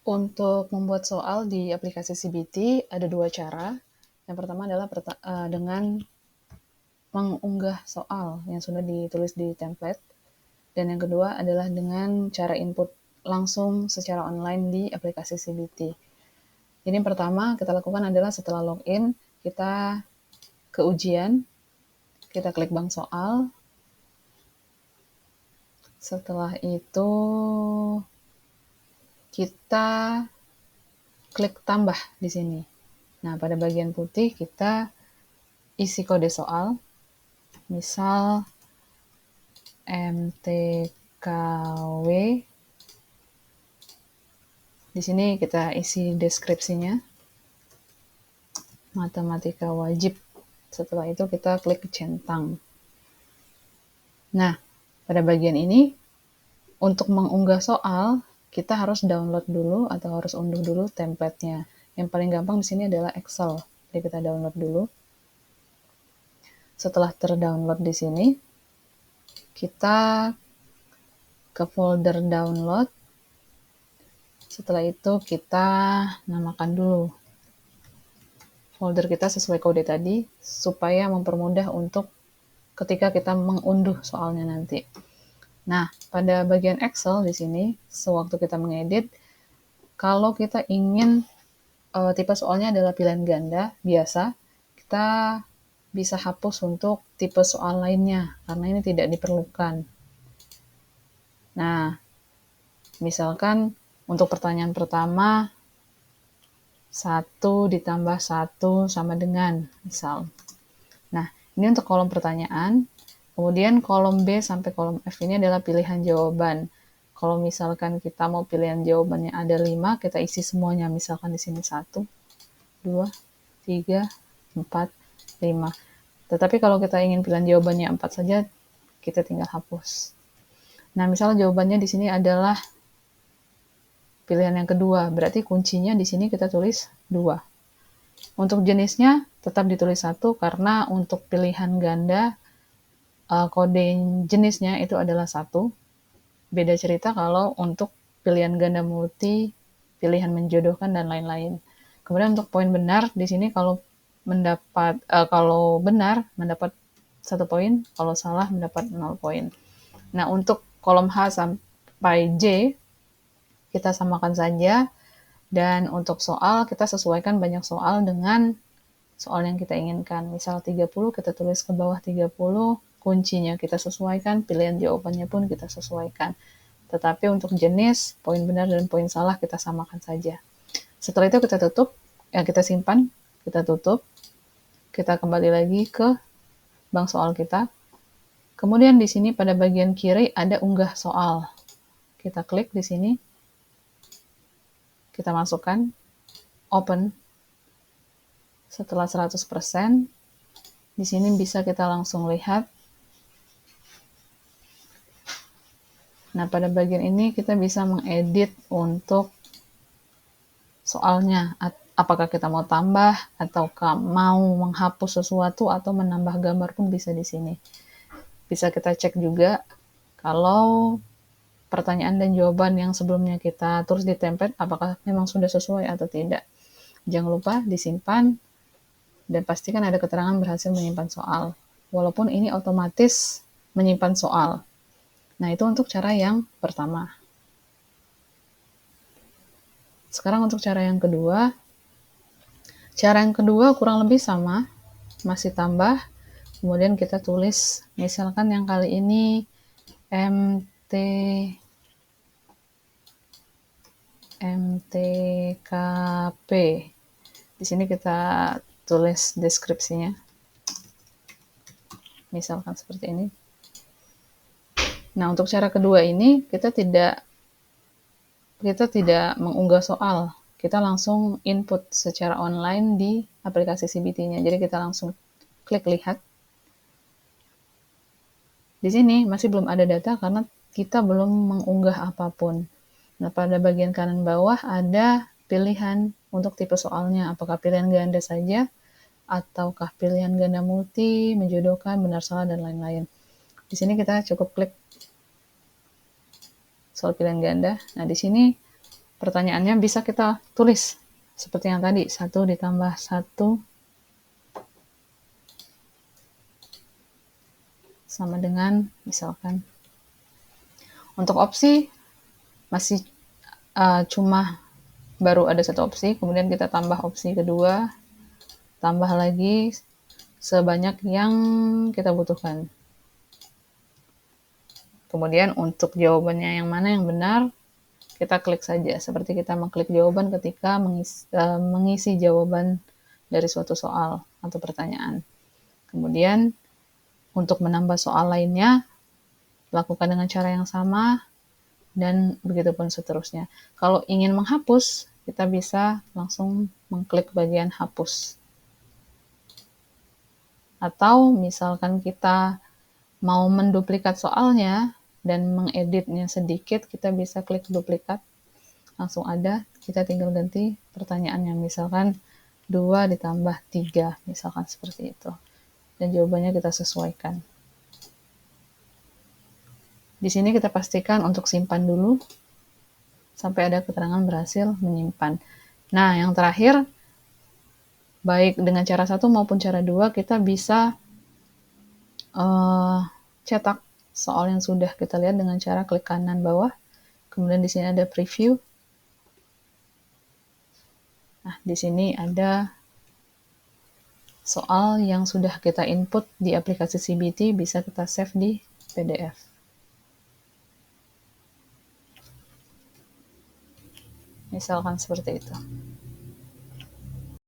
Untuk membuat soal di aplikasi CBT ada dua cara. Yang pertama adalah dengan mengunggah soal yang sudah ditulis di template. Dan yang kedua adalah dengan cara input langsung secara online di aplikasi CBT. Jadi yang pertama kita lakukan adalah setelah login, kita ke ujian, kita klik bank soal. Setelah itu kita klik tambah di sini. Nah, pada bagian putih kita isi kode soal, misal MTKW. Di sini kita isi deskripsinya, matematika wajib. Setelah itu kita klik centang. Nah, pada bagian ini, untuk mengunggah soal, kita harus download dulu atau harus unduh dulu template-nya. Yang paling gampang di sini adalah Excel. Jadi kita download dulu. Setelah terdownload di sini, kita ke folder download. Setelah itu kita namakan dulu folder kita sesuai kode tadi, supaya mempermudah untuk ketika kita mengunduh soalnya nanti. Nah, pada bagian Excel di sini, sewaktu kita mengedit, kalau kita ingin tipe soalnya adalah pilihan ganda, biasa, kita bisa hapus untuk tipe soal lainnya, karena ini tidak diperlukan. Nah, misalkan untuk pertanyaan pertama, 1 ditambah 1 sama dengan, misal. Nah, ini untuk kolom pertanyaan. Kemudian kolom B sampai kolom F ini adalah pilihan jawaban. Kalau misalkan kita mau pilihan jawabannya ada 5, kita isi semuanya. Misalkan di sini 1, 2, 3, 4, 5. Tetapi kalau kita ingin pilihan jawabannya 4 saja, kita tinggal hapus. Nah, misalnya jawabannya di sini adalah pilihan yang kedua, berarti kuncinya di sini kita tulis 2. Untuk jenisnya tetap ditulis 1 karena untuk pilihan ganda kode jenisnya itu adalah 1. Beda cerita kalau untuk pilihan ganda multi, pilihan menjodohkan dan lain-lain. Kemudian untuk poin benar di sini kalau benar mendapat 1 poin, kalau salah mendapat 0 poin. Nah, untuk kolom H sampai J kita samakan saja, dan untuk soal kita sesuaikan banyak soal dengan soal yang kita inginkan. Misal 30 kita tulis ke bawah 30, kuncinya kita sesuaikan, pilihan jawabannya pun kita sesuaikan. Tetapi untuk jenis, poin benar dan poin salah kita samakan saja. Setelah itu kita tutup, kita simpan, kita tutup, kita kembali lagi ke bank soal kita. Kemudian di sini pada bagian kiri ada unggah soal. Kita klik di sini, kita masukkan, open. Setelah 100%, di sini bisa kita langsung lihat. Nah, pada bagian ini kita bisa mengedit untuk soalnya. Apakah kita mau tambah, atau mau menghapus sesuatu, atau menambah gambar pun bisa di sini. Bisa kita cek juga kalau pertanyaan dan jawaban yang sebelumnya kita tulis di template, apakah memang sudah sesuai atau tidak. Jangan lupa disimpan, dan pastikan ada keterangan berhasil menyimpan soal. Walaupun ini otomatis menyimpan soal. Nah, itu untuk cara yang pertama. Sekarang untuk cara yang kedua. Cara yang kedua kurang lebih sama, masih tambah, kemudian kita tulis, misalkan yang kali ini MTKP. Di sini kita tulis deskripsinya. Misalkan seperti ini. Nah, untuk cara kedua ini kita tidak mengunggah soal. Kita langsung input secara online di aplikasi CBT-nya. Jadi kita langsung klik lihat. Di sini masih belum ada data karena kita belum mengunggah apapun. Nah, pada bagian kanan bawah ada pilihan untuk tipe soalnya. Apakah pilihan ganda saja, ataukah pilihan ganda multi, menjodohkan, benar salah, dan lain-lain. Di sini kita cukup klik soal pilihan ganda. Nah, di sini pertanyaannya bisa kita tulis seperti yang tadi, 1 ditambah 1 sama dengan, misalkan, untuk opsi masih cuma baru ada satu opsi, kemudian kita tambah opsi kedua, tambah lagi sebanyak yang kita butuhkan. Kemudian untuk jawabannya yang mana yang benar, kita klik saja, seperti kita mengklik jawaban ketika mengisi jawaban dari suatu soal atau pertanyaan. Kemudian untuk menambah soal lainnya, lakukan dengan cara yang sama, dan begitu pun seterusnya. Kalau ingin menghapus, kita bisa langsung mengklik bagian hapus. Atau misalkan kita mau menduplikat soalnya dan mengeditnya sedikit, kita bisa klik duplikat, langsung ada, kita tinggal ganti pertanyaannya, misalkan 2 ditambah 3, misalkan seperti itu. Dan jawabannya kita sesuaikan. Di sini kita pastikan untuk simpan dulu, sampai ada keterangan berhasil menyimpan. Nah, yang terakhir, baik dengan cara 1 maupun cara 2, kita bisa cetak soal yang sudah kita lihat dengan cara klik kanan bawah, kemudian di sini ada preview. Nah, di sini ada soal yang sudah kita input di aplikasi CBT, bisa kita save di PDF. Misalkan seperti itu.